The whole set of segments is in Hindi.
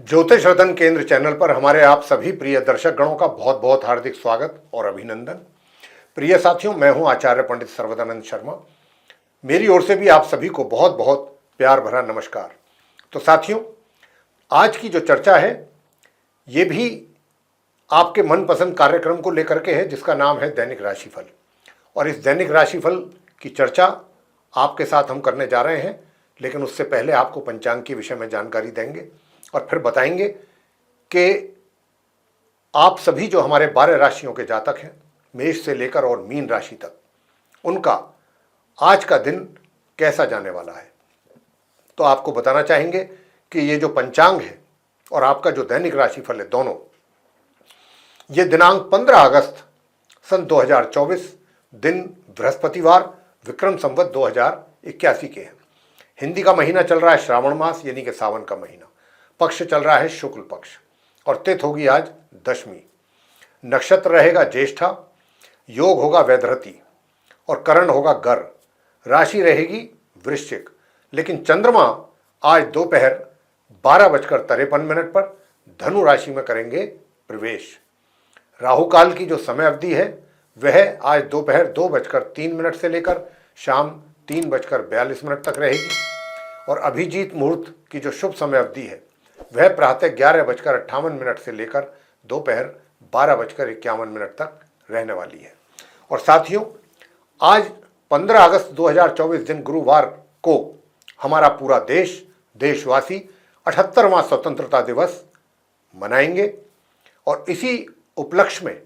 ज्योतिष रतन केंद्र चैनल पर हमारे आप सभी प्रिय दर्शक गणों का बहुत बहुत हार्दिक स्वागत और अभिनंदन। प्रिय साथियों, मैं हूं आचार्य पंडित सर्वदानंद शर्मा। मेरी ओर से भी आप सभी को बहुत बहुत प्यार भरा नमस्कार। तो साथियों, आज की जो चर्चा है ये भी आपके मनपसंद कार्यक्रम को लेकर के है, जिसका नाम है दैनिक राशिफल। और इस दैनिक राशिफल की चर्चा आपके साथ हम करने जा रहे हैं, लेकिन उससे पहले आपको पंचांग के विषय में जानकारी देंगे और फिर बताएंगे कि आप सभी जो हमारे 12 राशियों के जातक हैं, मेष से लेकर और मीन राशि तक, उनका आज का दिन कैसा जाने वाला है। तो आपको बताना चाहेंगे कि ये जो पंचांग है और आपका जो दैनिक राशिफल है, दोनों ये दिनांक 15 अगस्त सन 2024 दिन बृहस्पतिवार विक्रम संवत 2081 के हैं। हिंदी का महीना चल रहा है श्रावण मास, यानी कि सावन का महीना। पक्ष चल रहा है शुक्ल पक्ष और तिथि होगी आज दशमी। नक्षत्र रहेगा ज्येष्ठा, योग होगा वैधृति और करण होगा गर। राशि रहेगी वृश्चिक, लेकिन चंद्रमा आज दोपहर 12:53 पर धनु राशि में करेंगे प्रवेश। राहु काल की जो समय अवधि है वह आज दोपहर 2:03 से लेकर शाम 3:42 तक रहेगी। और अभिजीत मुहूर्त की जो शुभ समय अवधि है वह प्रातः 11:58 से लेकर दोपहर 12:51 तक रहने वाली है। और साथियों, आज 15 अगस्त 2024 दिन गुरुवार को हमारा पूरा देशवासी 78वां स्वतंत्रता दिवस मनाएंगे। और इसी उपलक्ष्य में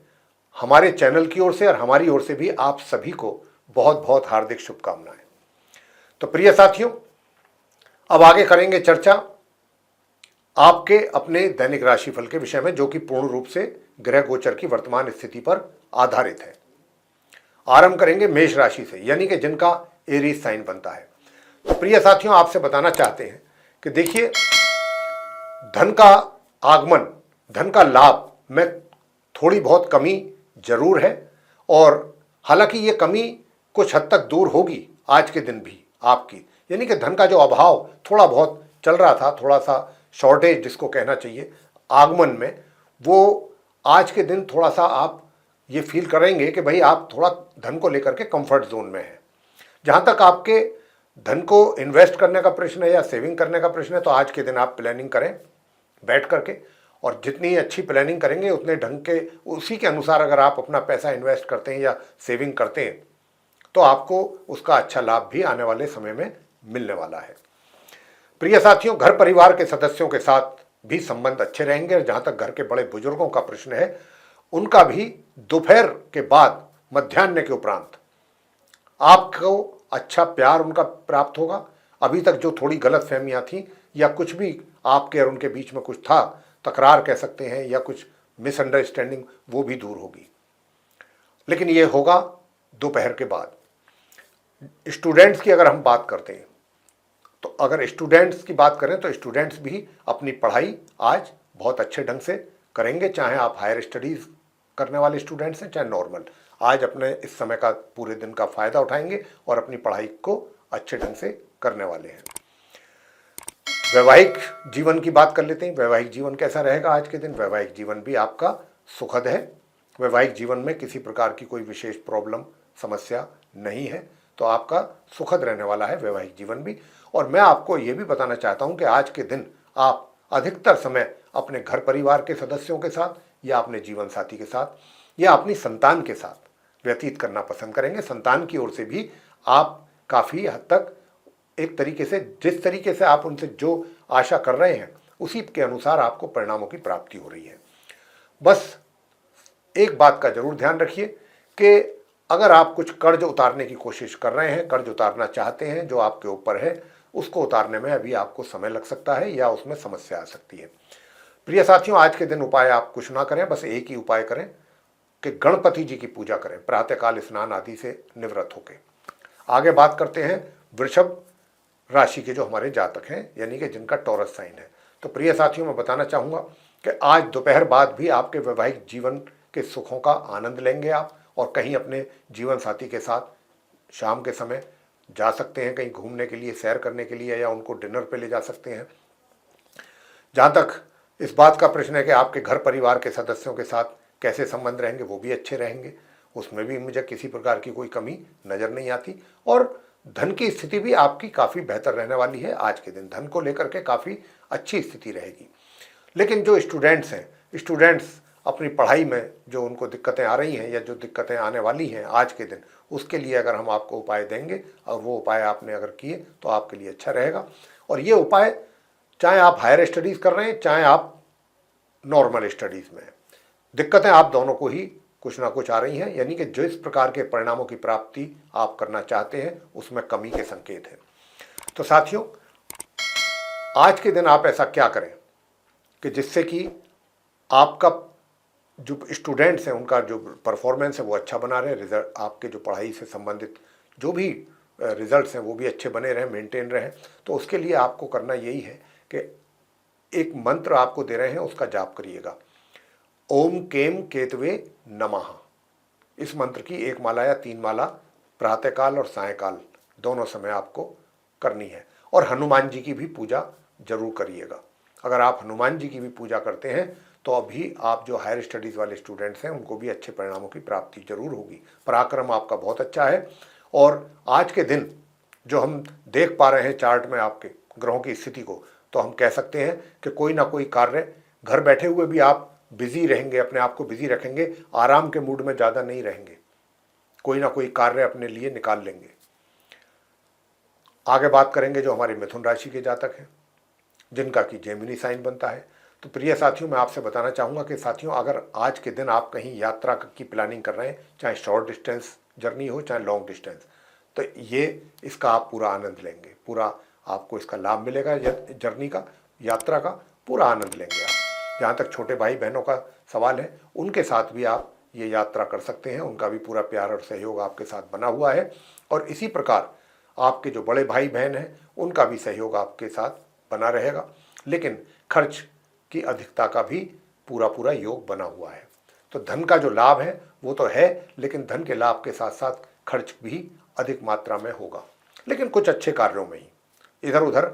हमारे चैनल की ओर से और हमारी ओर से भी आप सभी को बहुत बहुत हार्दिक शुभकामनाएं। तो प्रिय साथियों, अब आगे करेंगे चर्चा आपके अपने दैनिक राशिफल के विषय में, जो कि पूर्ण रूप से ग्रह गोचर की वर्तमान स्थिति पर आधारित है। आरंभ करेंगे मेष राशि से, यानी कि जिनका एरीज साइन बनता है। तो प्रिय साथियों, आपसे बताना चाहते हैं कि देखिए, धन का आगमन, धन का लाभ में थोड़ी बहुत कमी जरूर है, और हालांकि ये कमी कुछ हद तक दूर होगी आज के दिन भी आपकी। यानी कि धन का जो अभाव थोड़ा बहुत चल रहा था, थोड़ा सा शॉर्टेज जिसको कहना चाहिए आगमन में, वो आज के दिन थोड़ा सा आप ये फील करेंगे कि भाई आप थोड़ा धन को लेकर के कंफर्ट जोन में हैं। जहाँ तक आपके धन को इन्वेस्ट करने का प्रश्न है या सेविंग करने का प्रश्न है, तो आज के दिन आप प्लानिंग करें बैठ करके, और जितनी अच्छी प्लानिंग करेंगे उतने ढंग के, उसी के अनुसार अगर आप अपना पैसा इन्वेस्ट करते हैं या सेविंग करते हैं तो आपको उसका अच्छा लाभ भी आने वाले समय में मिलने वाला है। प्रिय साथियों, घर परिवार के सदस्यों के साथ भी संबंध अच्छे रहेंगे। और जहाँ तक घर के बड़े बुजुर्गों का प्रश्न है, उनका भी दोपहर के बाद मध्याह्न के उपरांत आपको अच्छा प्यार उनका प्राप्त होगा। अभी तक जो थोड़ी गलत फहमियाँ थी या कुछ भी आपके और उनके बीच में कुछ था, तकरार कह सकते हैं या कुछ मिसअंडरस्टैंडिंग, वो भी दूर होगी। लेकिन ये होगा दोपहर के बाद। स्टूडेंट्स की अगर हम बात करते हैं, तो अगर स्टूडेंट्स की बात करें तो स्टूडेंट्स भी अपनी पढ़ाई आज बहुत अच्छे ढंग से करेंगे, चाहे आप हायर स्टडीज़ करने वाले स्टूडेंट्स हैं चाहे नॉर्मल। आज अपने इस समय का पूरे दिन का फ़ायदा उठाएंगे और अपनी पढ़ाई को अच्छे ढंग से करने वाले हैं। वैवाहिक जीवन की बात कर लेते हैं। वैवाहिक जीवन कैसा रहेगा आज के दिन? वैवाहिक जीवन भी आपका सुखद है। वैवाहिक जीवन में किसी प्रकार की कोई विशेष प्रॉब्लम, समस्या नहीं है, तो आपका सुखद रहने वाला है वैवाहिक जीवन भी। और मैं आपको ये भी बताना चाहता हूँ कि आज के दिन आप अधिकतर समय अपने घर परिवार के सदस्यों के साथ या अपने जीवन साथी के साथ या अपनी संतान के साथ व्यतीत करना पसंद करेंगे। संतान की ओर से भी आप काफ़ी हद तक एक तरीके से, जिस तरीके से आप उनसे जो आशा कर रहे हैं उसी के अनुसार आपको परिणामों की प्राप्ति हो रही है। बस एक बात का जरूर ध्यान रखिए कि अगर आप कुछ कर्ज उतारने की कोशिश कर रहे हैं, कर्ज उतारना चाहते हैं जो आपके ऊपर है, उसको उतारने में अभी आपको समय लग सकता है या उसमें समस्या आ सकती है। प्रिय साथियों, आज के दिन उपाय आप कुछ ना करें, बस एक ही उपाय करें कि गणपति जी की पूजा करें प्रातःकाल स्नान आदि से निवृत्त होकर। आगे बात करते हैं वृषभ राशि के जो हमारे जातक हैं, यानी कि जिनका टॉरस साइन है। तो प्रिय साथियों, मैं बताना चाहूँगा कि आज दोपहर बाद भी आपके वैवाहिक जीवन के सुखों का आनंद लेंगे आप, और कहीं अपने जीवन साथी के साथ शाम के समय जा सकते हैं, कहीं घूमने के लिए, सैर करने के लिए, या उनको डिनर पे ले जा सकते हैं। जहाँ तक इस बात का प्रश्न है कि आपके घर परिवार के सदस्यों के साथ कैसे संबंध रहेंगे, वो भी अच्छे रहेंगे, उसमें भी मुझे किसी प्रकार की कोई कमी नज़र नहीं आती। और धन की स्थिति भी आपकी काफ़ी बेहतर रहने वाली है। आज के दिन धन को लेकर के काफ़ी अच्छी स्थिति रहेगी। लेकिन जो स्टूडेंट्स हैं, स्टूडेंट्स अपनी पढ़ाई में जो उनको दिक्कतें आ रही हैं या जो दिक्कतें आने वाली हैं आज के दिन, उसके लिए अगर हम आपको उपाय देंगे और वो उपाय आपने अगर किए तो आपके लिए अच्छा रहेगा। और ये उपाय चाहे आप हायर स्टडीज़ कर रहे हैं, चाहे आप नॉर्मल स्टडीज़ में हैं, दिक्कतें आप दोनों को ही कुछ ना कुछ आ रही हैं, यानी कि जिस प्रकार के परिणामों की प्राप्ति आप करना चाहते हैं उसमें कमी के संकेत हैं। तो साथियों, आज के दिन आप ऐसा क्या करें कि जिससे कि आपका जो स्टूडेंट्स हैं उनका जो परफॉर्मेंस है वो अच्छा बना रहे, रिजल्ट आपके जो पढ़ाई से संबंधित जो भी रिजल्ट्स हैं वो भी अच्छे बने रहें, मेंटेन रहें। तो उसके लिए आपको करना यही है कि एक मंत्र आपको दे रहे हैं, उसका जाप करिएगा। ओम केम केतवे नमः। इस मंत्र की 1 माला या 3 माला प्रातःकाल और सायंकाल दोनों समय आपको करनी है। और हनुमान जी की भी पूजा जरूर करिएगा। अगर आप हनुमान जी की भी पूजा करते हैं तो अभी आप जो हायर स्टडीज़ वाले स्टूडेंट्स हैं उनको भी अच्छे परिणामों की प्राप्ति जरूर होगी। पराक्रम आपका बहुत अच्छा है। और आज के दिन जो हम देख पा रहे हैं चार्ट में आपके ग्रहों की स्थिति को, तो हम कह सकते हैं कि कोई ना कोई कार्य घर बैठे हुए भी आप बिजी रहेंगे, अपने आप को बिजी रखेंगे, आराम के मूड में ज़्यादा नहीं रहेंगे, कोई ना कोई कार्य अपने लिए निकाल लेंगे। आगे बात करेंगे जो हमारे मिथुन राशि के जातक हैं जिनका कि जेमिनी साइन बनता है। तो प्रिय साथियों, मैं आपसे बताना चाहूँगा कि साथियों, अगर आज के दिन आप कहीं यात्रा की प्लानिंग कर रहे हैं, चाहे शॉर्ट डिस्टेंस जर्नी हो चाहे लॉन्ग डिस्टेंस, तो ये इसका आप पूरा आनंद लेंगे, पूरा आपको इसका लाभ मिलेगा। जर्नी का, यात्रा का पूरा आनंद लेंगे आप। जहाँ तक छोटे भाई बहनों का सवाल है, उनके साथ भी आप ये यात्रा कर सकते हैं, उनका भी पूरा प्यार और सहयोग आपके साथ बना हुआ है। और इसी प्रकार आपके जो बड़े भाई बहन हैं उनका भी सहयोग आपके साथ बना रहेगा। लेकिन खर्च की अधिकता का भी पूरा पूरा योग बना हुआ है। तो धन का जो लाभ है वो तो है, लेकिन धन के लाभ के साथ साथ खर्च भी अधिक मात्रा में होगा, लेकिन कुछ अच्छे कार्यों में ही। इधर उधर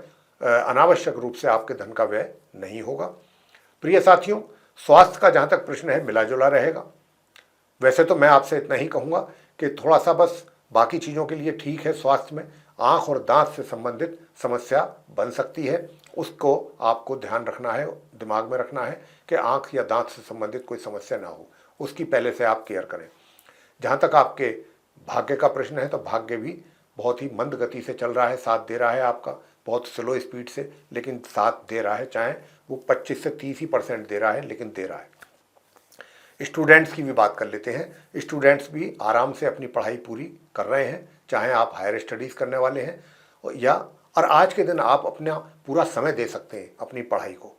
अनावश्यक रूप से आपके धन का व्यय नहीं होगा। प्रिय साथियों, स्वास्थ्य का जहाँ तक प्रश्न है मिला जुला रहेगा। वैसे तो मैं आपसे इतना ही कहूँगा कि थोड़ा सा बस बाकी चीज़ों के लिए ठीक है। स्वास्थ्य में आँख और दांत से संबंधित समस्या बन सकती है, उसको आपको ध्यान रखना है, दिमाग में रखना है कि आँख या दांत से संबंधित कोई समस्या ना हो, उसकी पहले से आप केयर करें। जहाँ तक आपके भाग्य का प्रश्न है तो भाग्य भी बहुत ही मंद गति से चल रहा है, साथ दे रहा है आपका, बहुत स्लो स्पीड से, लेकिन साथ दे रहा है। चाहे वो 25 से 30% दे रहा है, लेकिन दे रहा है। स्टूडेंट्स की भी बात कर लेते हैं। स्टूडेंट्स भी आराम से अपनी पढ़ाई पूरी कर रहे हैं, चाहे आप हायर स्टडीज़ करने वाले हैं या, और आज के दिन आप अपना पूरा समय दे सकते हैं अपनी पढ़ाई को।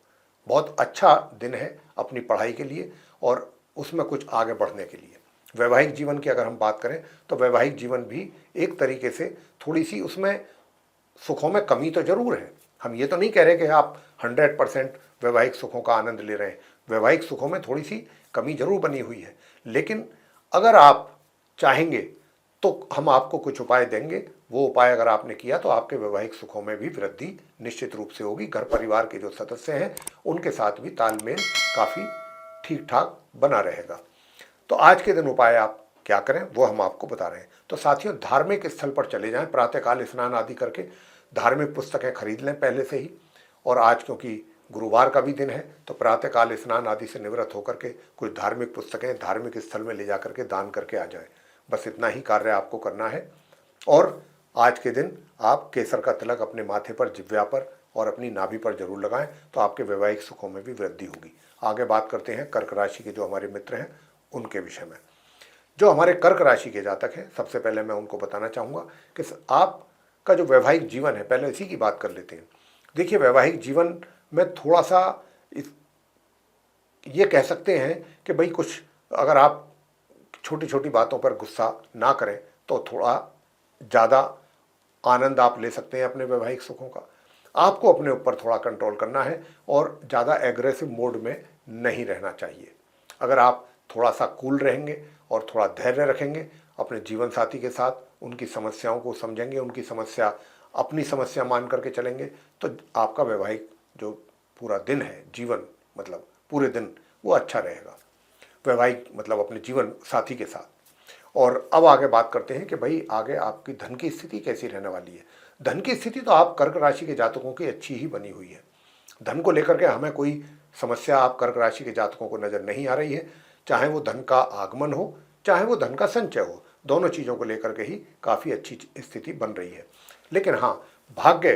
बहुत अच्छा दिन है अपनी पढ़ाई के लिए और उसमें कुछ आगे बढ़ने के लिए। वैवाहिक जीवन की अगर हम बात करें तो वैवाहिक जीवन भी एक तरीके से थोड़ी सी उसमें सुखों में कमी तो जरूर है। हम ये तो नहीं कह रहे कि आप 100% वैवाहिक सुखों का आनंद ले रहे हैं। वैवाहिक सुखों में थोड़ी सी कमी जरूर बनी हुई है, लेकिन अगर आप चाहेंगे तो हम आपको कुछ उपाय देंगे। वो उपाय अगर आपने किया तो आपके वैवाहिक सुखों में भी वृद्धि निश्चित रूप से होगी। घर परिवार के जो सदस्य हैं उनके साथ भी तालमेल काफ़ी ठीक ठाक बना रहेगा। तो आज के दिन उपाय आप क्या करें वो हम आपको बता रहे हैं। तो साथियों, धार्मिक स्थल पर चले जाएं, प्रातःकाल स्नान आदि करके धार्मिक पुस्तकें खरीद लें पहले से ही। और आज क्योंकि गुरुवार का भी दिन है तो प्रातःकाल स्नान आदि से निवृत्त होकर के कुछ धार्मिक पुस्तकें धार्मिक स्थल में ले जा करके दान करके आ जाए। बस इतना ही कार्य आपको करना है। और आज के दिन आप केसर का तिलक अपने माथे पर, जिह्वा पर और अपनी नाभि पर जरूर लगाएं, तो आपके वैवाहिक सुखों में भी वृद्धि होगी। आगे बात करते हैं कर्क राशि के जो हमारे मित्र हैं उनके विषय में। जो हमारे कर्क राशि के जातक हैं, सबसे पहले मैं उनको बताना चाहूँगा कि आपका जो वैवाहिक जीवन है, पहले इसी की बात कर लेते हैं। देखिए, वैवाहिक जीवन में थोड़ा सा ये कह सकते हैं कि भाई कुछ अगर आप छोटी छोटी बातों पर गुस्सा ना करें तो थोड़ा ज़्यादा आनंद आप ले सकते हैं अपने वैवाहिक सुखों का। आपको अपने ऊपर थोड़ा कंट्रोल करना है और ज़्यादा एग्रेसिव मोड में नहीं रहना चाहिए। अगर आप थोड़ा सा कूल रहेंगे और थोड़ा धैर्य रखेंगे अपने जीवन साथी के साथ, उनकी समस्याओं को समझेंगे, उनकी समस्या अपनी समस्या मान करके चलेंगे, तो आपका वैवाहिक जो पूरा दिन है, जीवन, मतलब पूरे दिन वो अच्छा रहेगा वैवाहिक मतलब अपने जीवन साथी के साथ। और अब आगे बात करते हैं कि भाई आगे आपकी धन की स्थिति कैसी रहने वाली है। धन की स्थिति तो आप कर्क राशि के जातकों की अच्छी ही बनी हुई है। धन को लेकर के हमें कोई समस्या आप कर्क राशि के जातकों को नजर नहीं आ रही है। चाहे वो धन का आगमन हो चाहे वो धन का संचय हो, दोनों चीज़ों को लेकर के ही काफ़ी अच्छी स्थिति बन रही है। लेकिन हाँ, भाग्य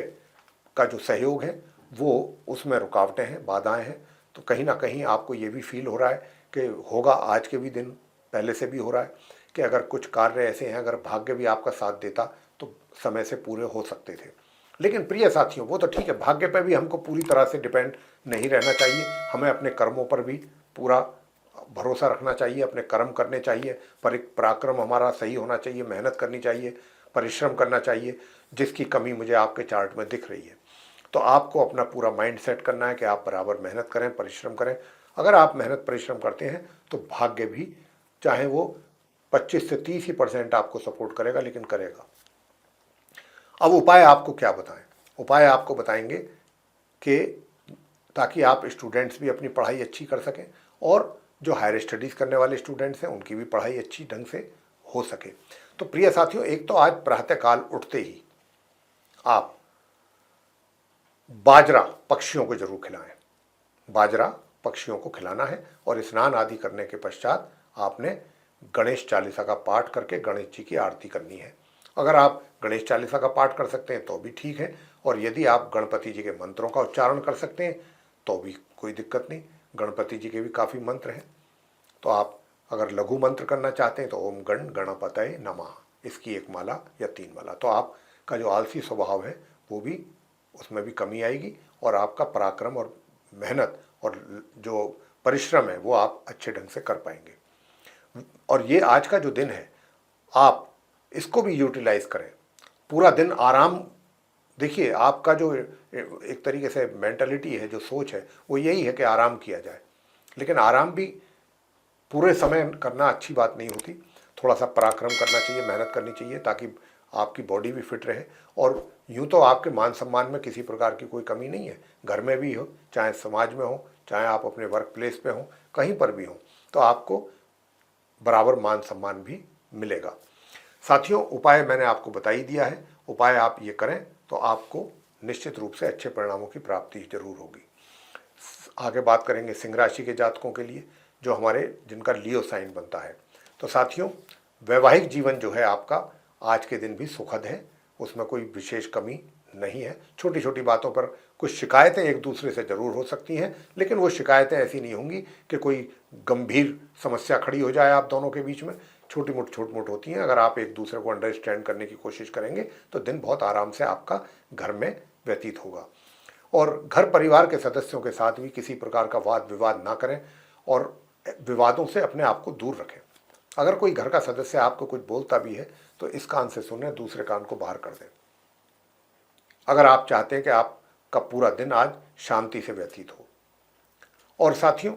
का जो सहयोग है वो उसमें रुकावटें हैं, बाधाएं हैं। तो कहीं ना कहीं आपको ये भी फील हो रहा है कि होगा, आज के भी दिन पहले से भी हो रहा है कि अगर कुछ कार्य ऐसे हैं, अगर भाग्य भी आपका साथ देता तो समय से पूरे हो सकते थे। लेकिन प्रिय साथियों, वो तो ठीक है, भाग्य पर भी हमको पूरी तरह से डिपेंड नहीं रहना चाहिए। हमें अपने कर्मों पर भी पूरा भरोसा रखना चाहिए, अपने कर्म करने चाहिए, पराक्रम हमारा सही होना चाहिए, मेहनत करनी चाहिए, परिश्रम करना चाहिए, जिसकी कमी मुझे आपके चार्ट में दिख रही है। तो आपको अपना पूरा माइंड सेट करना है कि आप बराबर मेहनत करें, परिश्रम करें। अगर आप मेहनत परिश्रम करते हैं तो भाग्य भी चाहे वो 25 से 30% आपको सपोर्ट करेगा, लेकिन करेगा। अब उपाय आपको क्या बताएं? उपाय आपको बताएंगे कि ताकि आप स्टूडेंट्स भी अपनी पढ़ाई अच्छी कर सकें और जो हायर स्टडीज़ करने वाले स्टूडेंट्स हैं उनकी भी पढ़ाई अच्छी ढंग से हो सके। तो प्रिय साथियों, एक तो आज प्रातःकाल उठते ही आप बाजरा पक्षियों को जरूर खिलाएं। बाजरा पक्षियों को खिलाना है और स्नान आदि करने के पश्चात आपने गणेश चालीसा का पाठ करके गणेश जी की आरती करनी है। अगर आप गणेश चालीसा का पाठ कर सकते हैं तो भी ठीक है, और यदि आप गणपति जी के मंत्रों का उच्चारण कर सकते हैं तो भी कोई दिक्कत नहीं। गणपति जी के भी काफ़ी मंत्र हैं। तो आप अगर लघु मंत्र करना चाहते हैं तो ओम गण गणपतये नमः, इसकी एक माला या 3 माला, तो आपका जो आलसी स्वभाव है वो भी, उसमें भी कमी आएगी और आपका पराक्रम और मेहनत और जो परिश्रम है वो आप अच्छे ढंग से कर पाएंगे। और ये आज का जो दिन है आप इसको भी यूटिलाइज करें। पूरा दिन आराम, देखिए आपका जो एक तरीके से मेंटालिटी है, जो सोच है, वो यही है कि आराम किया जाए, लेकिन आराम भी पूरे समय करना अच्छी बात नहीं होती। थोड़ा सा पराक्रम करना चाहिए, मेहनत करनी चाहिए, ताकि आपकी बॉडी भी फिट रहे। और यूँ तो आपके मान सम्मान में किसी प्रकार की कोई कमी नहीं है, घर में भी हो, चाहे समाज में हो, चाहे आप अपने वर्क प्लेस पे हो, कहीं पर भी हो, तो आपको बराबर मान सम्मान भी मिलेगा। साथियों, उपाय मैंने आपको बता ही दिया है। उपाय आप ये करें तो आपको निश्चित रूप से अच्छे परिणामों की प्राप्ति जरूर होगी। आगे बात करेंगे सिंह राशि के जातकों के लिए, जो हमारे जिनका लियो साइन बनता है। तो साथियों, वैवाहिक जीवन जो है आपका आज के दिन भी सुखद है, उसमें कोई विशेष कमी नहीं है। छोटी छोटी बातों पर कुछ शिकायतें एक दूसरे से ज़रूर हो सकती हैं, लेकिन वो शिकायतें ऐसी नहीं होंगी कि कोई गंभीर समस्या खड़ी हो जाए आप दोनों के बीच में। छोटी मोट होती हैं। अगर आप एक दूसरे को अंडरस्टैंड करने की कोशिश करेंगे तो दिन बहुत आराम से आपका घर में व्यतीत होगा। और घर परिवार के सदस्यों के साथ भी किसी प्रकार का वाद विवाद ना करें और विवादों से अपने आप को दूर रखें। अगर कोई घर का सदस्य आपको कुछ बोलता भी है तो इस कान से सुने, दूसरे कान को बाहर कर दें, अगर आप चाहते हैं कि आपका पूरा दिन आज शांति से व्यतीत हो। और साथियों,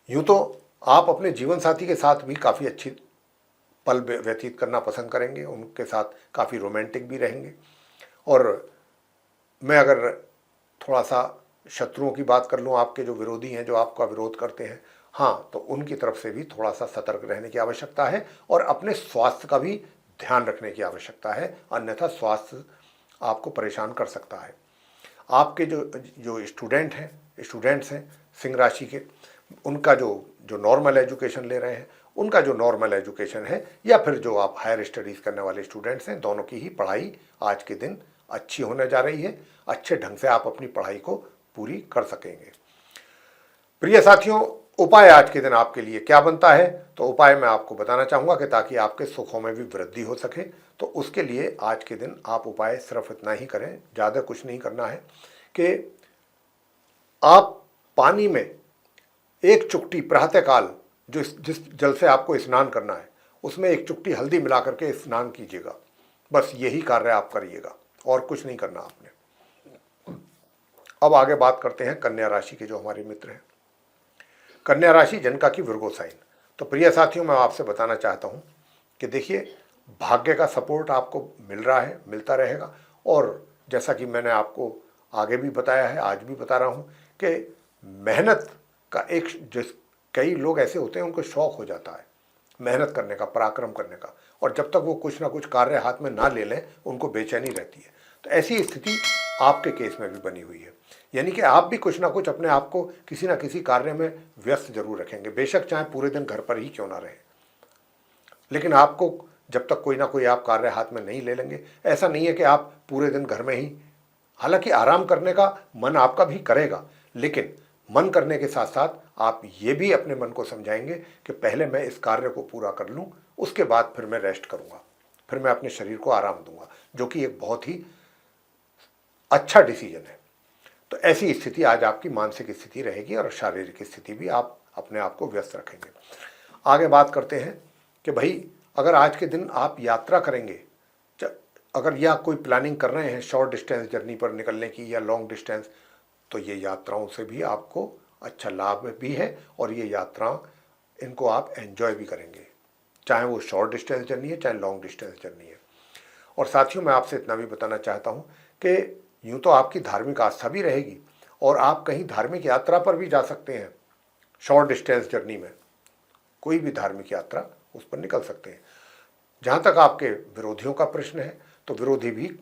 यूँ तो आप अपने जीवन साथी के साथ भी काफ़ी अच्छी पल व्यतीत करना पसंद करेंगे, उनके साथ काफ़ी रोमांटिक भी रहेंगे। और मैं अगर थोड़ा सा शत्रुओं की बात कर लूँ, आपके जो विरोधी हैं, जो आपका विरोध करते हैं, हाँ, तो उनकी तरफ से भी थोड़ा सा सतर्क रहने की आवश्यकता है और अपने स्वास्थ्य का भी ध्यान रखने की आवश्यकता है, अन्यथा स्वास्थ्य आपको परेशान कर सकता है। आपके जो स्टूडेंट्स हैं सिंह राशि के, उनका जो नॉर्मल एजुकेशन ले रहे हैं, उनका जो नॉर्मल एजुकेशन है, या फिर जो आप हायर स्टडीज़ करने वाले स्टूडेंट्स हैं, दोनों की ही पढ़ाई आज के दिन अच्छी होने जा रही है। अच्छे ढंग से आप अपनी पढ़ाई को पूरी कर सकेंगे। प्रिय साथियों, उपाय आज के दिन आपके लिए क्या बनता है, तो उपाय मैं आपको बताना चाहूँगा कि ताकि आपके सुखों में भी वृद्धि हो सके, तो उसके लिए आज के दिन आप उपाय सिर्फ इतना ही करें, ज़्यादा कुछ नहीं करना है, कि आप पानी में एक चुटकी प्रातःकाल, जिस जल से आपको स्नान करना है, उसमें एक चुटकी हल्दी मिला करके स्नान कीजिएगा। बस यही कार्य आप करिएगा और कुछ नहीं करना आपने। अब आगे बात करते हैं कन्या राशि के जो हमारे मित्र हैं। कन्या राशि जनका की विर्गो साइन। तो प्रिय साथियों, मैं आपसे बताना चाहता हूं कि देखिए, भाग्य का सपोर्ट आपको मिल रहा है, मिलता रहेगा। और जैसा कि मैंने आपको आगे भी बताया है, आज भी बता रहा हूं कि मेहनत का एक जिस कई लोग ऐसे होते हैं उनको शौक हो जाता है मेहनत करने का, पराक्रम करने का, और जब तक वो कुछ ना कुछ कार्य हाथ में ना ले लें उनको बेचैनी रहती है। तो ऐसी स्थिति आपके केस में भी बनी हुई है, यानी कि आप भी कुछ ना कुछ अपने आप को किसी ना किसी कार्य में व्यस्त जरूर रखेंगे, बेशक चाहे पूरे दिन घर पर ही क्यों ना रहें, लेकिन आपको जब तक कोई ना कोई आप कार्य हाथ में नहीं ले लेंगे, ऐसा नहीं है कि आप पूरे दिन घर में ही, हालांकि आराम करने का मन आपका भी करेगा, लेकिन मन करने के साथ साथ आप ये भी अपने मन को समझाएंगे कि पहले मैं इस कार्य को पूरा कर लूं, उसके बाद फिर मैं रेस्ट करूंगा, फिर मैं अपने शरीर को आराम दूंगा, जो कि एक बहुत ही अच्छा डिसीजन है। तो ऐसी स्थिति आज आपकी मानसिक स्थिति रहेगी और शारीरिक स्थिति भी आप अपने आप को व्यस्त रखेंगे। आगे बात करते हैं कि भाई अगर आज के दिन आप यात्रा करेंगे, अगर या कोई प्लानिंग कर रहे हैं शॉर्ट डिस्टेंस जर्नी पर निकलने की या लॉन्ग डिस्टेंस, तो ये यात्राओं से भी आपको अच्छा लाभ भी है और ये यात्रा इनको आप एंजॉय भी करेंगे, चाहे वो शॉर्ट डिस्टेंस जर्नी है चाहे लॉन्ग डिस्टेंस जर्नी है। और साथियों मैं आपसे इतना भी बताना चाहता हूँ कि यूँ तो आपकी धार्मिक आस्था भी रहेगी और आप कहीं धार्मिक यात्रा पर भी जा सकते हैं। शॉर्ट डिस्टेंस जर्नी में कोई भी धार्मिक यात्रा उस पर निकल सकते हैं। जहाँ तक आपके विरोधियों का प्रश्न है, तो विरोधी भी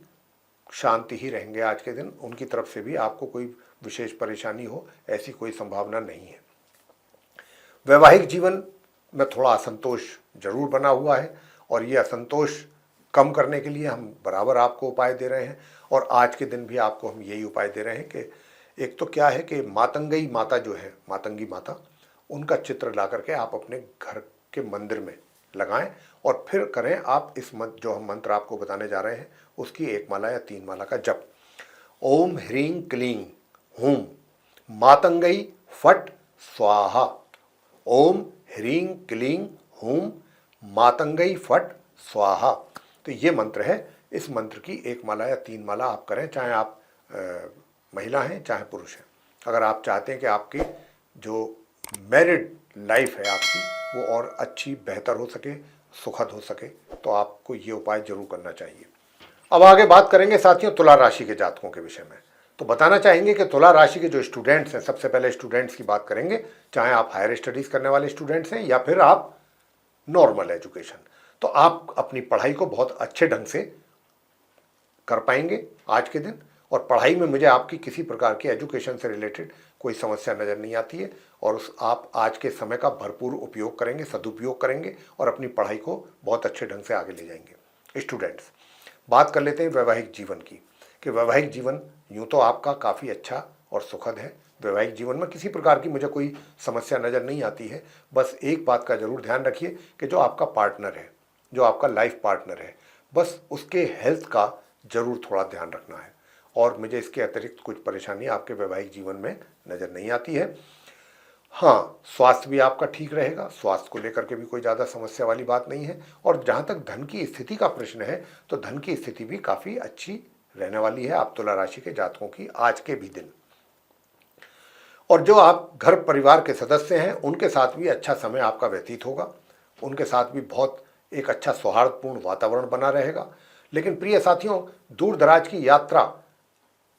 शांति ही रहेंगे आज के दिन, उनकी तरफ से भी आपको कोई विशेष परेशानी हो ऐसी कोई संभावना नहीं है। वैवाहिक जीवन में थोड़ा असंतोष जरूर बना हुआ है और ये असंतोष कम करने के लिए हम बराबर आपको उपाय दे रहे हैं, और आज के दिन भी आपको हम यही उपाय दे रहे हैं कि एक तो क्या है कि मातंगई माता जो है, मातंगी माता, उनका चित्र ला करके आप अपने घर के मंदिर में लगाएं और फिर करें आप इस जो हम मंत्र आपको बताने जा रहे हैं उसकी 1 माला या 3 माला का जप। ओम ह्रीं क्लीं हूं मातंगई फट स्वाहा। ओम ह्रीं क्लीं हूं मातंगई फट स्वाहा। तो ये मंत्र है, इस मंत्र की 1 माला या 3 माला आप करें, चाहे आप महिला हैं चाहे पुरुष हैं। अगर आप चाहते हैं कि आपकी जो मैरिड लाइफ है आपकी वो और अच्छी बेहतर हो सके, सुखद हो सके, तो आपको ये उपाय जरूर करना चाहिए। अब आगे बात करेंगे साथियों तुला राशि के जातकों के विषय में। तो बताना चाहेंगे कि तुला राशि के जो स्टूडेंट्स हैं, सबसे पहले स्टूडेंट्स की बात करेंगे, चाहे आप हायर स्टडीज़ करने वाले स्टूडेंट्स हैं या फिर आप नॉर्मल एजुकेशन, तो आप अपनी पढ़ाई को बहुत अच्छे ढंग से कर पाएंगे आज के दिन। और पढ़ाई में मुझे आपकी किसी प्रकार की एजुकेशन से रिलेटेड कोई समस्या नज़र नहीं आती है, और आप आज के समय का भरपूर उपयोग करेंगे, सदुपयोग करेंगे और अपनी पढ़ाई को बहुत अच्छे ढंग से आगे ले जाएंगे। स्टूडेंट्स, बात कर लेते हैं वैवाहिक जीवन की, कि वैवाहिक जीवन यूँ तो आपका काफ़ी अच्छा और सुखद है। वैवाहिक जीवन में किसी प्रकार की मुझे कोई समस्या नज़र नहीं आती है। बस एक बात का ज़रूर ध्यान रखिए कि जो आपका पार्टनर है, जो आपका लाइफ पार्टनर है, बस उसके हेल्थ का ज़रूर थोड़ा ध्यान रखना है, और मुझे इसके अतिरिक्त कुछ परेशानी आपके वैवाहिक जीवन में नज़र नहीं आती है। हाँ, स्वास्थ्य भी आपका ठीक रहेगा, स्वास्थ्य को लेकर के भी कोई ज़्यादा समस्या वाली बात नहीं है। और जहाँ तक धन की स्थिति का प्रश्न है, तो धन की स्थिति भी काफ़ी अच्छी रहने वाली है आप तुला राशि के जातकों की आज के भी दिन। और जो आप घर परिवार के सदस्य हैं उनके साथ भी अच्छा समय आपका व्यतीत होगा, उनके साथ भी बहुत एक अच्छा सौहार्दपूर्ण वातावरण बना रहेगा। लेकिन प्रिय साथियों, दूर दराज की यात्रा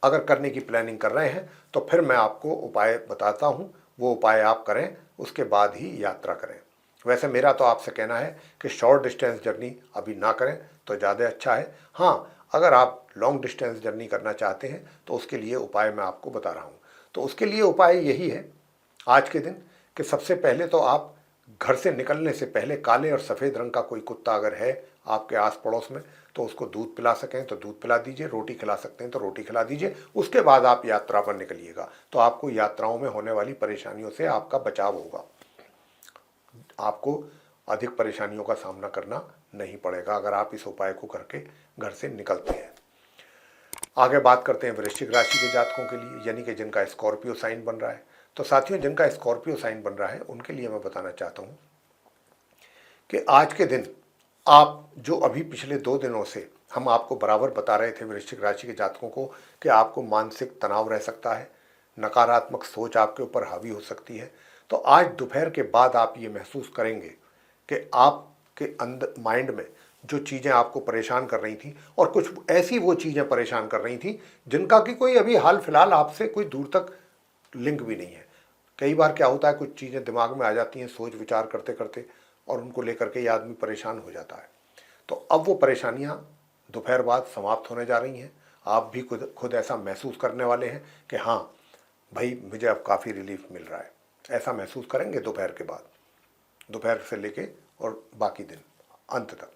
अगर करने की प्लानिंग कर रहे हैं तो फिर मैं आपको उपाय बताता हूं, वो उपाय आप करें, उसके बाद ही यात्रा करें। वैसे मेरा तो आपसे कहना है कि शॉर्ट डिस्टेंस जर्नी अभी ना करें तो ज़्यादा अच्छा है। हाँ, अगर आप लॉन्ग डिस्टेंस जर्नी करना चाहते हैं तो उसके लिए उपाय मैं आपको बता रहा हूँ। तो उसके लिए उपाय यही है आज के दिन कि सबसे पहले तो आप घर से निकलने से पहले काले और सफ़ेद रंग का कोई कुत्ता अगर है आपके आस पड़ोस में तो उसको दूध पिला सकें तो दूध पिला दीजिए, रोटी खिला सकते हैं तो रोटी खिला दीजिए। उसके बाद आप यात्रा पर निकलिएगा, तो आपको यात्राओं में होने वाली परेशानियों से आपका बचाव होगा, आपको अधिक परेशानियों का सामना करना नहीं पड़ेगा अगर आप इस उपाय को करके घर से निकलते हैं। आगे बात करते हैं वृश्चिक राशि के जातकों के लिए, यानी कि जिनका स्कॉर्पियो साइन बन रहा है। तो साथियों, जिनका स्कॉर्पियो साइन बन रहा है उनके लिए मैं बताना चाहता हूँ कि आज के दिन आप जो अभी पिछले 2 दिनों से हम आपको बराबर बता रहे थे वृश्चिक राशि के जातकों को कि आपको मानसिक तनाव रह सकता है, नकारात्मक सोच आपके ऊपर हावी हो सकती है, तो आज दोपहर के बाद आप ये महसूस करेंगे कि आपके अंदर माइंड में जो चीज़ें आपको परेशान कर रही थी, और कुछ ऐसी वो चीज़ें परेशान कर रही थी जिनका कि कोई अभी हाल फिलहाल आपसे कोई दूर तक लिंक भी नहीं है, कई बार क्या होता है, कुछ चीज़ें दिमाग में आ जाती हैं सोच विचार करते करते, और उनको लेकर के ये आदमी परेशान हो जाता है। तो अब वो परेशानियां दोपहर बाद समाप्त होने जा रही हैं। आप भी खुद खुद ऐसा महसूस करने वाले हैं कि हाँ भाई, मुझे अब काफ़ी रिलीफ मिल रहा है। ऐसा महसूस करेंगे दोपहर के बाद, दोपहर से लेके और बाकी दिन अंत तक।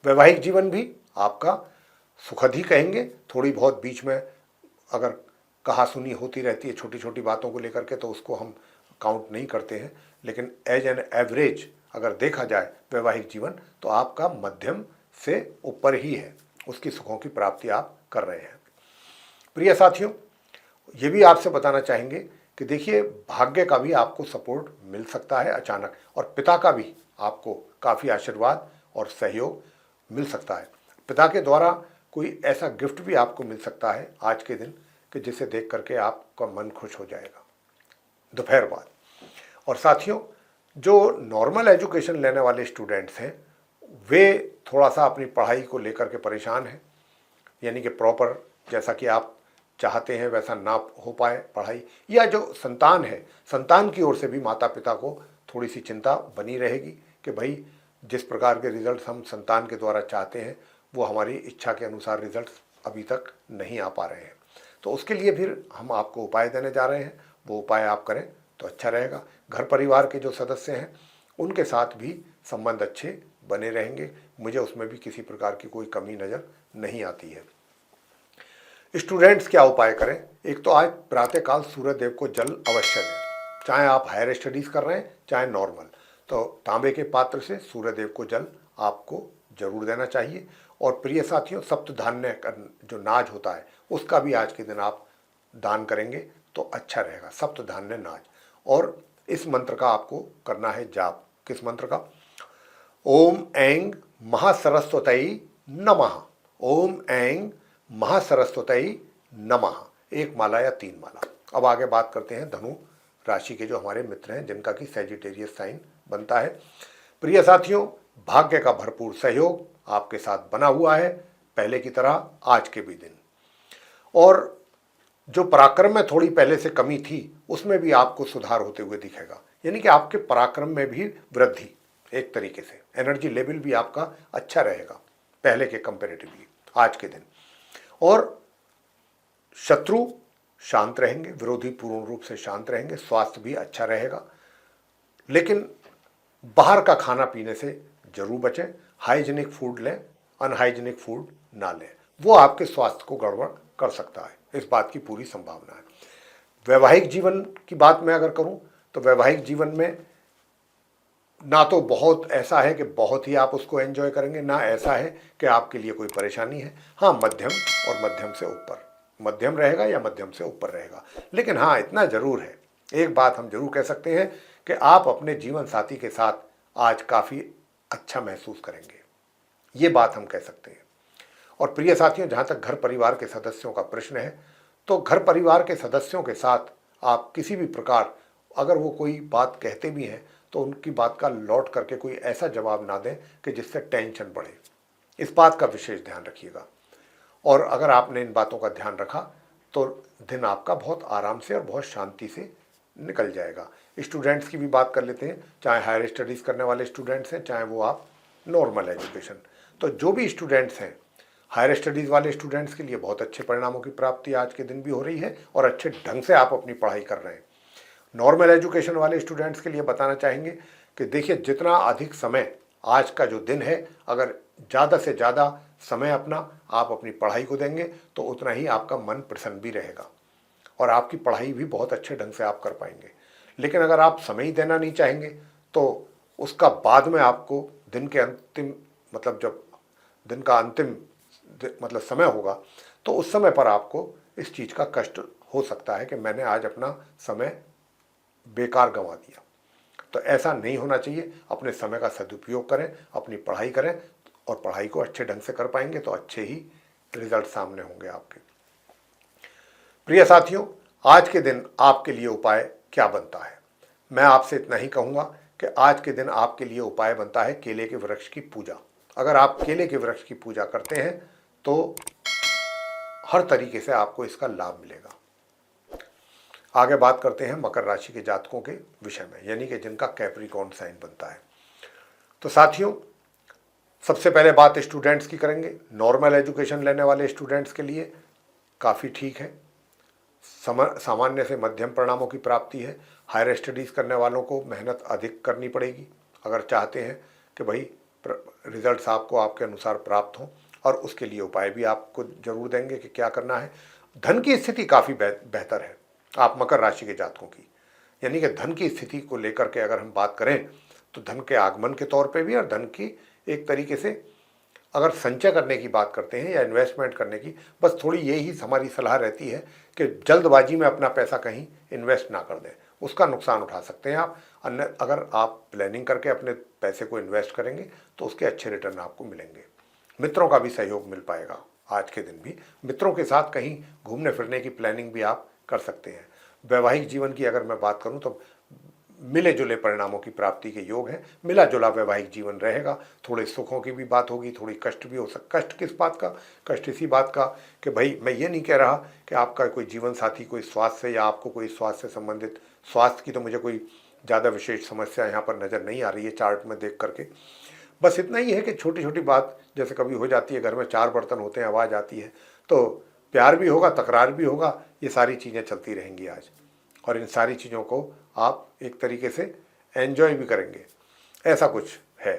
वैवाहिक जीवन भी आपका सुखद ही कहेंगे। थोड़ी बहुत बीच में अगर कहा सुनी होती रहती है छोटी छोटी बातों को लेकर के, तो उसको हम काउंट नहीं करते हैं, लेकिन एज एन एवरेज अगर देखा जाए वैवाहिक जीवन, तो आपका मध्यम से ऊपर ही है, उसकी सुखों की प्राप्ति आप कर रहे हैं। प्रिय साथियों, ये भी आपसे बताना चाहेंगे कि देखिए, भाग्य का भी आपको सपोर्ट मिल सकता है अचानक, और पिता का भी आपको काफ़ी आशीर्वाद और सहयोग मिल सकता है। पिता के द्वारा कोई ऐसा गिफ्ट भी आपको मिल सकता है आज के दिन कि जिसे देख करके आपका मन खुश हो जाएगा दोपहर बाद। और साथियों, जो नॉर्मल एजुकेशन लेने वाले स्टूडेंट्स हैं, वे थोड़ा सा अपनी पढ़ाई को लेकर के परेशान हैं, यानी कि प्रॉपर जैसा कि आप चाहते हैं वैसा ना हो पाए पढ़ाई, या जो संतान है, संतान की ओर से भी माता पिता को थोड़ी सी चिंता बनी रहेगी कि भाई जिस प्रकार के रिजल्ट हम संतान के द्वारा चाहते हैं वो हमारी इच्छा के अनुसार रिजल्ट अभी तक नहीं आ पा रहे हैं। तो उसके लिए फिर हम आपको उपाय देने जा रहे हैं, वो उपाय आप करें तो अच्छा रहेगा। घर परिवार के जो सदस्य हैं उनके साथ भी संबंध अच्छे बने रहेंगे, मुझे उसमें भी किसी प्रकार की कोई कमी नज़र नहीं आती है। स्टूडेंट्स क्या उपाय करें? एक तो आज प्रातःकाल सूर्य देव को जल अवश्य दें, चाहे आप हायर स्टडीज़ कर रहे हैं चाहे नॉर्मल, तो तांबे के पात्र से सूर्य देव को जल आपको जरूर देना चाहिए। और प्रिय साथियों, सप्त धान्य जो नाज होता है उसका भी आज के दिन आप दान करेंगे तो अच्छा रहेगा, सप्त धान्य नाज। और इस मंत्र का आपको करना है जाप। किस मंत्र का? ओम ऐं महासरस्वती नमः, ओम ऐं महासरस्वती नमः, एक माला या 3 माला। अब आगे बात करते हैं धनु राशि के जो हमारे मित्र हैं जिनका कि सैजिटेरियस साइन बनता है। प्रिय साथियों, भाग्य का भरपूर सहयोग आपके साथ बना हुआ है, पहले की तरह आज के भी दिन। और जो पराक्रम में थोड़ी पहले से कमी थी उसमें भी आपको सुधार होते हुए दिखेगा, यानी कि आपके पराक्रम में भी वृद्धि, एक तरीके से एनर्जी लेवल भी आपका अच्छा रहेगा पहले के कंपेरेटिवली आज के दिन। और शत्रु शांत रहेंगे, विरोधी पूर्ण रूप से शांत रहेंगे, स्वास्थ्य भी अच्छा रहेगा। लेकिन बाहर का खाना पीने से जरूर बचें, हाइजीनिक फूड लें, अनहाइजीनिक फूड ना लें, वो आपके स्वास्थ्य को गड़बड़ कर सकता है, इस बात की पूरी संभावना है। वैवाहिक जीवन की बात मैं अगर करूं तो वैवाहिक जीवन में ना तो बहुत ऐसा है कि बहुत ही आप उसको एंजॉय करेंगे, ना ऐसा है कि आपके लिए कोई परेशानी है। हाँ, मध्यम और मध्यम से ऊपर, मध्यम रहेगा या मध्यम से ऊपर रहेगा। लेकिन हाँ, इतना जरूर है, एक बात हम जरूर कह सकते हैं कि आप अपने जीवन साथी के साथ आज काफ़ी अच्छा महसूस करेंगे, ये बात हम कह सकते हैं। और प्रिय साथियों, जहाँ तक घर परिवार के सदस्यों का प्रश्न है, तो घर परिवार के सदस्यों के साथ आप किसी भी प्रकार अगर वो कोई बात कहते भी हैं तो उनकी बात का लौट करके कोई ऐसा जवाब ना दें कि जिससे टेंशन बढ़े, इस बात का विशेष ध्यान रखिएगा। और अगर आपने इन बातों का ध्यान रखा तो दिन आपका बहुत आराम से और बहुत शांति से निकल जाएगा। स्टूडेंट्स की भी बात कर लेते हैं, चाहे हायर स्टडीज़ करने वाले स्टूडेंट्स हैं चाहे वो आप नॉर्मल एजुकेशन। तो जो भी स्टूडेंट्स हैं, हायर स्टडीज़ वाले स्टूडेंट्स के लिए बहुत अच्छे परिणामों की प्राप्ति आज के दिन भी हो रही है और अच्छे ढंग से आप अपनी पढ़ाई कर रहे हैं। नॉर्मल एजुकेशन वाले स्टूडेंट्स के लिए बताना चाहेंगे कि देखिए, जितना अधिक समय आज का जो दिन है, अगर ज़्यादा से ज़्यादा समय अपना आप अपनी पढ़ाई को देंगे तो उतना ही आपका मन प्रसन्न भी रहेगा और आपकी पढ़ाई भी बहुत अच्छे ढंग से आप कर पाएंगे। लेकिन अगर आप समय ही देना नहीं चाहेंगे तो उसका बाद में आपको दिन के अंतिम, मतलब जब दिन का अंतिम मतलब समय होगा, तो उस समय पर आपको इस चीज़ का कष्ट हो सकता है कि मैंने आज अपना समय बेकार गंवा दिया। तो ऐसा नहीं होना चाहिए, अपने समय का सदुपयोग करें, अपनी पढ़ाई करें और पढ़ाई को अच्छे ढंग से कर पाएंगे तो अच्छे ही रिजल्ट सामने होंगे आपके। प्रिय साथियों, आज के दिन आपके लिए उपाय क्या बनता है? मैं आपसे इतना ही कहूँगा कि आज के दिन आपके लिए उपाय बनता है केले के वृक्ष की पूजा। अगर आप केले के वृक्ष की पूजा करते हैं तो हर तरीके से आपको इसका लाभ मिलेगा। आगे बात करते हैं मकर राशि के जातकों के विषय में, यानी कि जिनका कैप्रिकॉर्न साइन बनता है। तो साथियों, सबसे पहले बात स्टूडेंट्स की करेंगे। नॉर्मल एजुकेशन लेने वाले स्टूडेंट्स के लिए काफ़ी ठीक है, सामान्य से मध्यम परिणामों की प्राप्ति है। हायर स्टडीज़ करने वालों को मेहनत अधिक करनी पड़ेगी अगर चाहते हैं कि भाई रिजल्ट्स आपको आपके अनुसार प्राप्त हों, और उसके लिए उपाय भी आपको जरूर देंगे कि क्या करना है। धन की स्थिति काफ़ी बेहतर है आप मकर राशि के जातकों की, यानी कि धन की स्थिति को लेकर के अगर हम बात करें तो धन के आगमन के तौर पे भी, और धन की एक तरीके से अगर संचय करने की बात करते हैं या इन्वेस्टमेंट करने की, बस थोड़ी यही हमारी सलाह रहती है कि जल्दबाजी में अपना पैसा कहीं इन्वेस्ट ना कर दें, उसका नुकसान उठा सकते हैं आप। अन्य अगर आप प्लानिंग करके अपने पैसे को इन्वेस्ट करेंगे तो उसके अच्छे रिटर्न आपको मिलेंगे। मित्रों का भी सहयोग मिल पाएगा। आज के दिन भी मित्रों के साथ कहीं घूमने फिरने की प्लानिंग भी आप कर सकते हैं। वैवाहिक जीवन की अगर मैं बात करूं तो मिले जुले परिणामों की प्राप्ति के योग है। मिला जुला वैवाहिक जीवन रहेगा। थोड़े सुखों की भी बात होगी, थोड़ी कष्ट भी हो सकता। कष्ट किस बात का? कष्ट इसी बात का कि भाई मैं ये नहीं कह रहा कि आपका कोई जीवन साथी कोई स्वास्थ्य से या आपको कोई स्वास्थ्य से संबंधित, स्वास्थ्य की तो मुझे कोई ज़्यादा विशेष समस्या यहाँ पर नज़र नहीं आ रही है चार्ट में देख करके। बस इतना ही है कि छोटी छोटी बात जैसे कभी हो जाती है, घर में 4 बर्तन होते हैं, आवाज़ आती है, तो प्यार भी होगा, तकरार भी होगा, ये सारी चीज़ें चलती रहेंगी आज। और इन सारी चीज़ों को आप एक तरीके से एंजॉय भी करेंगे, ऐसा कुछ है।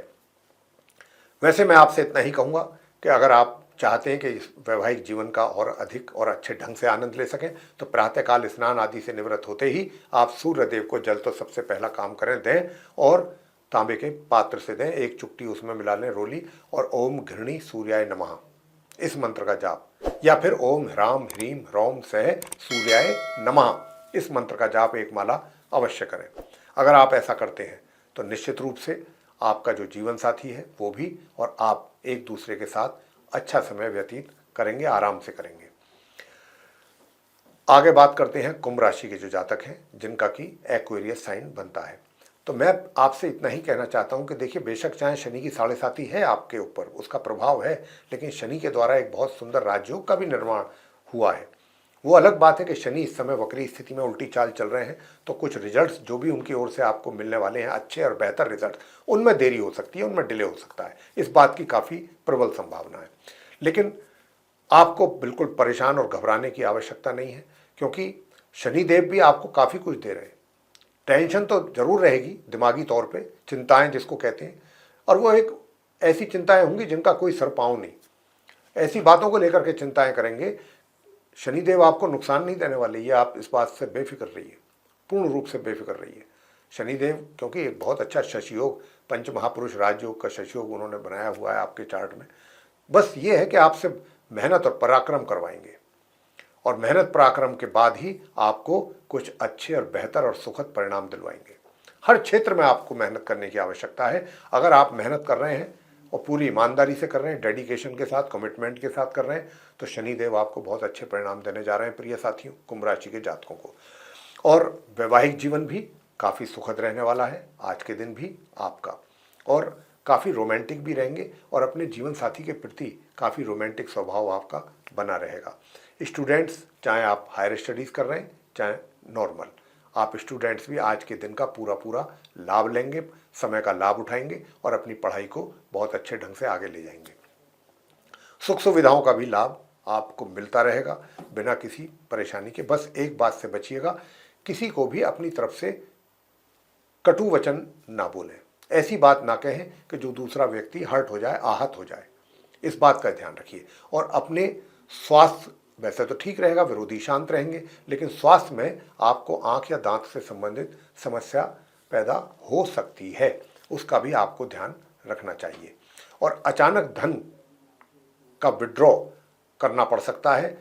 वैसे मैं आपसे इतना ही कहूँगा कि अगर आप चाहते हैं कि इस वैवाहिक जीवन का और अधिक और अच्छे ढंग से आनंद ले सकें तो प्रातःकाल स्नान आदि से निवृत्त होते ही आप सूर्य देव को जल तो सबसे पहला काम करें, दें, और तांबे के पात्र से दें। एक चुटकी उसमें मिला लें रोली, और ओम घृणी सूर्याय नमः इस मंत्र का जाप, या फिर ओम ह्राम ह्रीम ह्रौम सह सूर्याय नमः इस मंत्र का जाप एक माला अवश्य करें। अगर आप ऐसा करते हैं तो निश्चित रूप से आपका जो जीवन साथी है वो भी और आप एक दूसरे के साथ अच्छा समय व्यतीत करेंगे, आराम से करेंगे। आगे बात करते हैं कुंभ राशि के जो जातक हैं जिनका कि एक्वेरियस साइन बनता है। तो मैं आपसे इतना ही कहना चाहता हूं कि देखिए, बेशक चाहे शनि की 7.5 है आपके ऊपर, उसका प्रभाव है, लेकिन शनि के द्वारा एक बहुत सुंदर राजयोग का भी निर्माण हुआ है। वो अलग बात है कि शनि इस समय वक्री स्थिति में उल्टी चाल चल रहे हैं, तो कुछ रिजल्ट्स जो भी उनकी ओर से आपको मिलने वाले हैं, अच्छे और बेहतर रिजल्ट, उनमें देरी हो सकती है, उनमें डिले हो सकता है। इस बात की काफ़ी प्रबल संभावना है। लेकिन आपको बिल्कुल परेशान और घबराने की आवश्यकता नहीं है, क्योंकि शनिदेव भी आपको काफ़ी कुछ दे रहे हैं। टेंशन तो जरूर रहेगी दिमागी तौर पे, चिंताएं जिसको कहते हैं, और वो एक ऐसी चिंताएं होंगी जिनका कोई सर पाँव नहीं। ऐसी बातों को लेकर के चिंताएं करेंगे। शनिदेव आपको नुकसान नहीं देने वाले, ये आप इस बात से बेफिक्र रहिए, पूर्ण रूप से बेफिक्र रहिए। शनिदेव क्योंकि एक बहुत अच्छा शशियोग, पंच महापुरुष राजयोग का शशियोग उन्होंने बनाया हुआ है आपके चार्ट में। बस ये है कि आपसे मेहनत और पराक्रम करवाएंगे, और मेहनत पराक्रम के बाद ही आपको कुछ अच्छे और बेहतर और सुखद परिणाम दिलवाएंगे। हर क्षेत्र में आपको मेहनत करने की आवश्यकता है। अगर आप मेहनत कर रहे हैं और पूरी ईमानदारी से कर रहे हैं, डेडिकेशन के साथ, कमिटमेंट के साथ कर रहे हैं, तो शनिदेव आपको बहुत अच्छे परिणाम देने जा रहे हैं प्रिय साथियों, कुंभ राशि के जातकों को। और वैवाहिक जीवन भी काफ़ी सुखद रहने वाला है आज के दिन भी आपका, और काफ़ी रोमांटिक भी रहेंगे, और अपने जीवन साथी के प्रति काफ़ी रोमांटिक स्वभाव आपका बना रहेगा। स्टूडेंट्स, चाहे आप हायर स्टडीज़ कर रहे हैं चाहे नॉर्मल, आप स्टूडेंट्स भी आज के दिन का पूरा पूरा लाभ लेंगे, समय का लाभ उठाएंगे और अपनी पढ़ाई को बहुत अच्छे ढंग से आगे ले जाएंगे। सुख सुविधाओं का भी लाभ आपको मिलता रहेगा बिना किसी परेशानी के। बस एक बात से बचिएगा, किसी को भी अपनी तरफ से कटु वचन ना बोलें, ऐसी बात ना कहें कि जो दूसरा व्यक्ति हर्ट हो जाए, आहत हो जाए। इस बात का ध्यान रखिए। और अपने स्वास्थ्य, वैसे तो ठीक रहेगा, विरोधी शांत रहेंगे, लेकिन स्वास्थ्य में आपको आंख या दांत से संबंधित समस्या पैदा हो सकती है, उसका भी आपको ध्यान रखना चाहिए। और अचानक धन का विड्रॉ करना पड़ सकता है।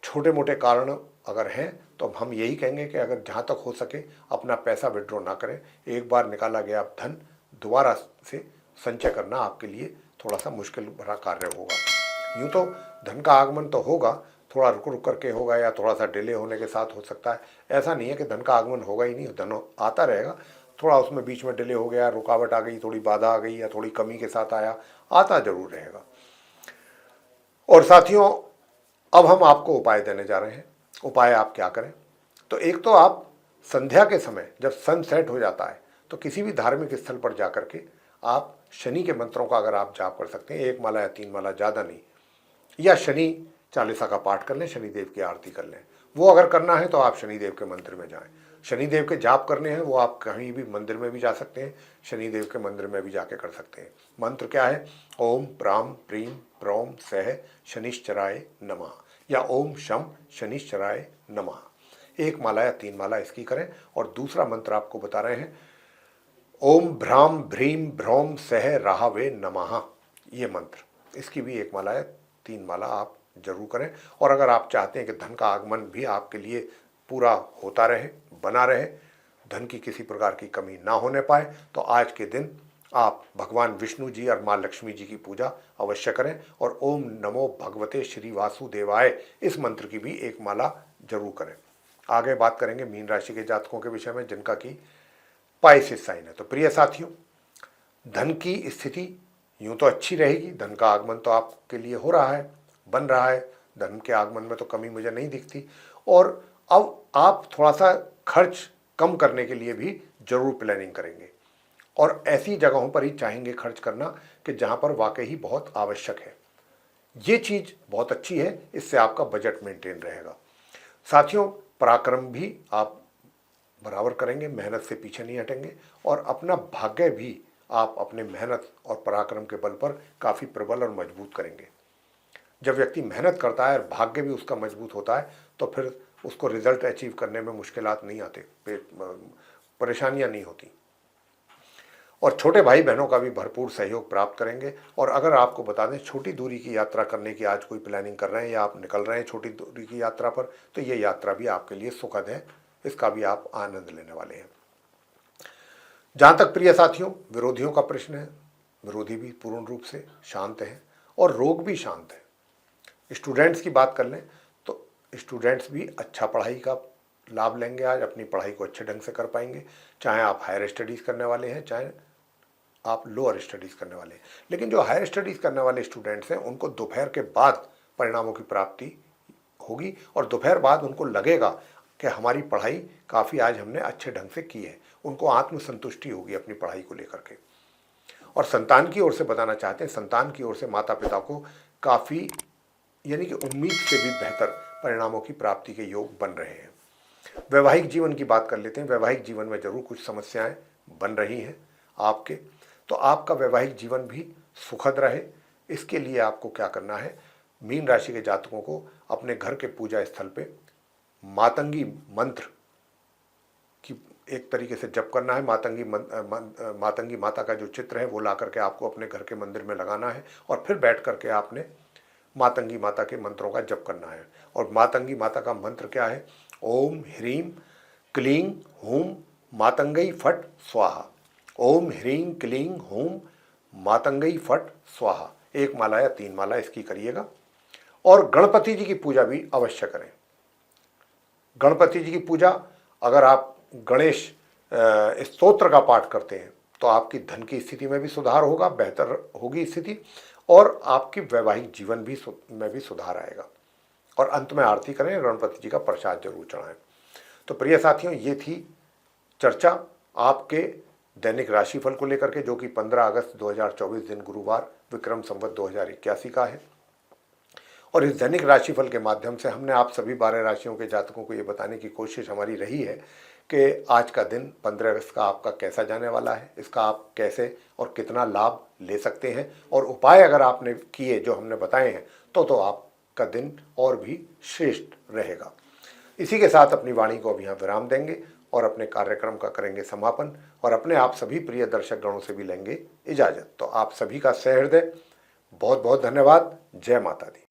छोटे मोटे कारण अगर हैं तो हम यही कहेंगे कि अगर जहाँ तक हो सके अपना पैसा विड्रॉ ना करें। एक बार निकाला गया धन दोबारा से संचय करना आपके लिए थोड़ा सा मुश्किल भरा कार्य होगा। यूँ तो धन का आगमन तो होगा, थोड़ा रुक रुक करके होगा या थोड़ा सा डिले होने के साथ हो सकता है। ऐसा नहीं है कि धन का आगमन होगा ही नहीं, धन आता रहेगा, थोड़ा उसमें बीच में डिले हो गया, रुकावट आ गई, थोड़ी बाधा आ गई या थोड़ी कमी के साथ आया, आता जरूर रहेगा। और साथियों, अब हम आपको उपाय देने जा रहे हैं। उपाय आप क्या करें? तो एक तो आप संध्या के समय जब सन सेट हो जाता है तो किसी भी धार्मिक स्थल पर जाकर के आप शनि के मंत्रों का अगर आप जाप कर सकते हैं, 1 माला या 3 माला, ज़्यादा नहीं, या शनि चालीसा का पाठ कर लें, शनिदेव की आरती कर लें। वो अगर करना है तो आप शनिदेव के मंदिर में जाएं। शनिदेव के जाप करने हैं वो आप कहीं भी मंदिर में भी जा सकते हैं, शनिदेव के मंदिर में भी जाके कर सकते हैं। मंत्र क्या है? ओम प्राम प्रीम प्रौम सह शनिश्चराय नमः, या ओम शम शनिश्चराय नमः। 1 माला या 3 माला इसकी करें। और दूसरा मंत्र आपको बता रहे हैं, ओम भ्राम भ्रीम भ्रौम सह राहवे नमः। ये मंत्र, इसकी भी 1 माला या 3 माला आप जरूर करें। और अगर आप चाहते हैं कि धन का आगमन भी आपके लिए पूरा होता रहे, बना रहे, धन की किसी प्रकार की कमी ना होने पाए, तो आज के दिन आप भगवान विष्णु जी और माँ लक्ष्मी जी की पूजा अवश्य करें। और ओम नमो भगवते श्री वासुदेवाय, इस मंत्र की भी 1 माला जरूर करें। आगे बात करेंगे मीन राशि के जातकों के विषय में जिनका की पाइसेस साइन है। तो प्रिय साथियों, धन की स्थिति यूं तो अच्छी रहेगी, धन का आगमन तो आपके लिए हो रहा है, बन रहा है, धन के आगमन में तो कमी मुझे नहीं दिखती। और अब आप थोड़ा सा खर्च कम करने के लिए भी जरूर प्लानिंग करेंगे और ऐसी जगहों पर ही चाहेंगे खर्च करना कि जहां पर वाकई ही बहुत आवश्यक है। ये चीज़ बहुत अच्छी है, इससे आपका बजट मेंटेन रहेगा। साथियों, पराक्रम भी आप बराबर करेंगे, मेहनत से पीछे नहीं हटेंगे और अपना भाग्य भी आप अपने मेहनत और पराक्रम के बल पर काफ़ी प्रबल और मजबूत करेंगे। जब व्यक्ति मेहनत करता है और भाग्य भी उसका मजबूत होता है तो फिर उसको रिजल्ट अचीव करने में मुश्किलात नहीं आते, परेशानियां नहीं होती। और छोटे भाई बहनों का भी भरपूर सहयोग प्राप्त करेंगे। और अगर आपको बता दें, छोटी दूरी की यात्रा करने की आज कोई प्लानिंग कर रहे हैं या आप निकल रहे हैं छोटी दूरी की यात्रा पर, तो ये यात्रा भी आपके लिए सुखद है, इसका भी आप आनंद लेने वाले हैं। जहाँ तक प्रिय साथियों विरोधियों का प्रश्न है, विरोधी भी पूर्ण रूप से शांत हैं और रोग भी शांत है। स्टूडेंट्स की बात कर लें तो स्टूडेंट्स भी अच्छा पढ़ाई का लाभ लेंगे, आज अपनी पढ़ाई को अच्छे ढंग से कर पाएंगे, चाहे आप हायर स्टडीज़ करने वाले हैं चाहे आप लोअर स्टडीज़ करने वाले हैं। लेकिन जो हायर स्टडीज़ करने वाले स्टूडेंट्स हैं उनको दोपहर के बाद परिणामों की प्राप्ति होगी और दोपहर बाद उनको लगेगा कि हमारी पढ़ाई काफ़ी आज हमने अच्छे ढंग से की है, उनको आत्मसंतुष्टि होगी अपनी पढ़ाई को लेकर के। और संतान की ओर से बताना चाहते हैं, संतान की ओर से माता पिता को काफ़ी यानी कि उम्मीद से भी बेहतर परिणामों की प्राप्ति के योग बन रहे हैं। वैवाहिक जीवन की बात कर लेते हैं। वैवाहिक जीवन में जरूर कुछ समस्याएं बन रही हैं आपके, तो आपका वैवाहिक जीवन भी सुखद रहे, इसके लिए आपको क्या करना है, मीन राशि के जातकों को अपने घर के पूजा स्थल पे मातंगी मंत्र की एक तरीके से जप करना है। मातंगी माता का जो चित्र है वो ला करके आपको अपने घर के मंदिर में लगाना है और फिर बैठ करके आपने मातंगी माता के मंत्रों का जप करना है। और मातंगी माता का मंत्र क्या है? ओम ह्रीम क्लीं हूम मातंगई फट स्वाहा। ओम ह्रीं क्लीं हूम मातंगई फट स्वाहा। 1 माला या 3 माला इसकी करिएगा। और गणपति जी की पूजा भी अवश्य करें। गणपति जी की पूजा, अगर आप गणेश स्तोत्र का पाठ करते हैं तो आपकी धन की स्थिति में भी सुधार होगा, बेहतर होगी स्थिति, और आपकी वैवाहिक जीवन भी में भी सुधार आएगा। और अंत में आरती करें, गणपति जी का प्रसाद जरूर चढ़ाएं। तो प्रिय साथियों, ये थी चर्चा आपके दैनिक राशिफल को लेकर के, जो कि 15 अगस्त 2024 दिन गुरुवार विक्रम संवत 2081 का है। और इस दैनिक राशिफल के माध्यम से हमने आप सभी 12 राशियों के जातकों को ये बताने की कोशिश हमारी रही है कि आज का दिन 15 अगस्त का आपका कैसा जाने वाला है, इसका आप कैसे और कितना लाभ ले सकते हैं, और उपाय अगर आपने किए जो हमने बताए हैं तो आपका दिन और भी श्रेष्ठ रहेगा। इसी के साथ अपनी वाणी को अब यहाँ विराम देंगे और अपने कार्यक्रम का करेंगे समापन, और अपने आप सभी प्रिय दर्शक गणों से भी लेंगे इजाजत। तो आप सभी का सहृदय बहुत बहुत धन्यवाद। जय माता दी।